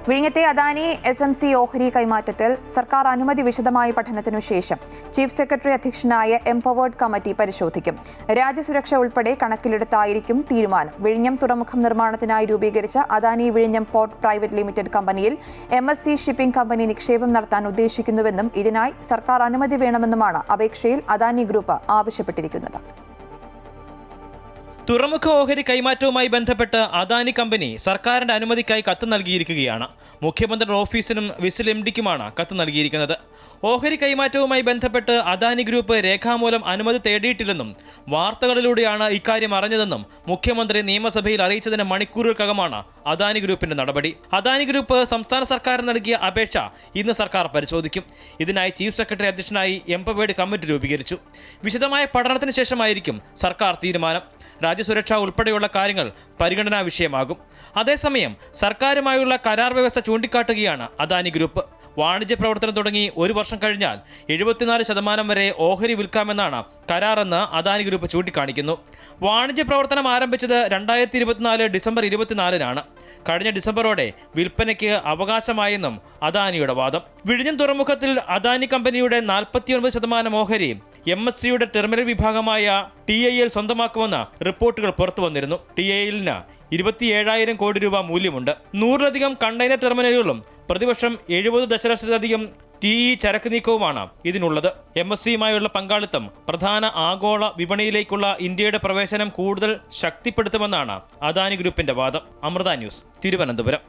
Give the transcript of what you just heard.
വിഴിഞ്ഞത്തെ Adani SMC ഓഹരി കൈമാറ്റത്തിൽ സർക്കാർ അനുമതി വിശദമായ പഠനത്തിനു ശേഷം ചീഫ് സെക്രട്ടറി അധ്യക്ഷനായ എംപവേർഡ് കമ്മിറ്റി പരിശോധിക്കും. രാജ്യസുരക്ഷ ഉൾപ്പെടെ കണക്കിലെടുത്തായിരിക്കും തീരുമാനം. വിഴിഞ്ഞം തുറമുഖം നിർമ്മാണത്തിനായി രൂപീകരിച്ച അദാനി വിഴിഞ്ഞം പോർട്ട് പ്രൈവറ്റ് ലിമിറ്റഡ് കമ്പനിയിൽ MSC ഷിപ്പിംഗ് കമ്പനി നിക്ഷേപം നടത്താൻ ഉദ്ദേശിക്കുന്നുവെന്നും ഇതിനായി സർക്കാർ അനുമതി വേണമെന്നുമാണ് അപേക്ഷയിൽ അദാനി ഗ്രൂപ്പ് ആവശ്യപ്പെട്ടിരിക്കുന്നത്. തുറമുഖ ഓഹരി കൈമാറ്റവുമായി ബന്ധപ്പെട്ട് അദാനി കമ്പനി സർക്കാരിന്റെ അനുമതിക്കായി കത്ത് നൽകിയിരിക്കുകയാണ്. മുഖ്യമന്ത്രിയുടെ ഓഫീസിനും വിസിൽ MDക്കുമാണ് കത്ത് നൽകിയിരിക്കുന്നത്. ഓഹരി കൈമാറ്റവുമായി ബന്ധപ്പെട്ട് അദാനി ഗ്രൂപ്പ് രേഖാമൂലം അനുമതി തേടിയിട്ടില്ലെന്നും വാർത്തകളിലൂടെയാണ് ഇക്കാര്യം അറിഞ്ഞതെന്നും മുഖ്യമന്ത്രി നിയമസഭയിൽ അറിയിച്ചതിന് മണിക്കൂറുകൾക്കകമാണ് അദാനി ഗ്രൂപ്പിന്റെ നടപടി. അദാനി ഗ്രൂപ്പ് സംസ്ഥാന സർക്കാരിന് നൽകിയ അപേക്ഷ ഇന്ന് സർക്കാർ പരിശോധിക്കും. ഇതിനായി ചീഫ് സെക്രട്ടറി അധ്യക്ഷനായി എംപവേർഡ് കമ്മിറ്റി രൂപീകരിച്ചു. വിശദമായ പഠനത്തിന് ശേഷമായിരിക്കും സർക്കാർ തീരുമാനം. രാജ്യസുരക്ഷ ഉൾപ്പെടെയുള്ള കാര്യങ്ങൾ പരിഗണനാ വിഷയമാകും. അതേസമയം സർക്കാരുമായുള്ള കരാർ വ്യവസ്ഥ ചൂണ്ടിക്കാട്ടുകയാണ് അദാനി ഗ്രൂപ്പ്. വാണിജ്യ പ്രവർത്തനം തുടങ്ങി 1 വർഷം കഴിഞ്ഞാൽ 74% വരെ ഓഹരി വിൽക്കാമെന്നാണ് കരാറെന്ന് അദാനി ഗ്രൂപ്പ് ചൂണ്ടിക്കാണിക്കുന്നു. വാണിജ്യ പ്രവർത്തനം ആരംഭിച്ചത് 2024 ഡിസംബർ 24-നാണ്. കഴിഞ്ഞ ഡിസംബറോടെ വിൽപ്പനയ്ക്ക് അവകാശമായെന്നും അദാനിയുടെ വാദം. വിഴിഞ്ഞം തുറമുഖത്തിൽ അദാനി കമ്പനിയുടെ 49% ഓഹരി MSCയുടെ ടെർമിനൽ വിഭാഗമായ TIL സ്വന്തമാക്കുമെന്ന് റിപ്പോർട്ടുകൾ പുറത്തു വന്നിരുന്നു. TILന് 27,000 കോടി രൂപ മൂല്യമുണ്ട്. 100-ലധികം കണ്ടെയ്നർ ടെർമിനലുകളും പ്രതിവർഷം 70 ദശലക്ഷത്തിലധികം TE ചരക്ക് നീക്കവുമാണ് ഇതിനുള്ളത്. MSCയുമായുള്ള പങ്കാളിത്തം പ്രധാന ആഗോള വിപണിയിലേക്കുള്ള ഇന്ത്യയുടെ പ്രവേശനം കൂടുതൽ ശക്തിപ്പെടുത്തുമെന്നാണ് അദാനി ഗ്രൂപ്പിന്റെ വാദം. അമൃത ന്യൂസ്, തിരുവനന്തപുരം.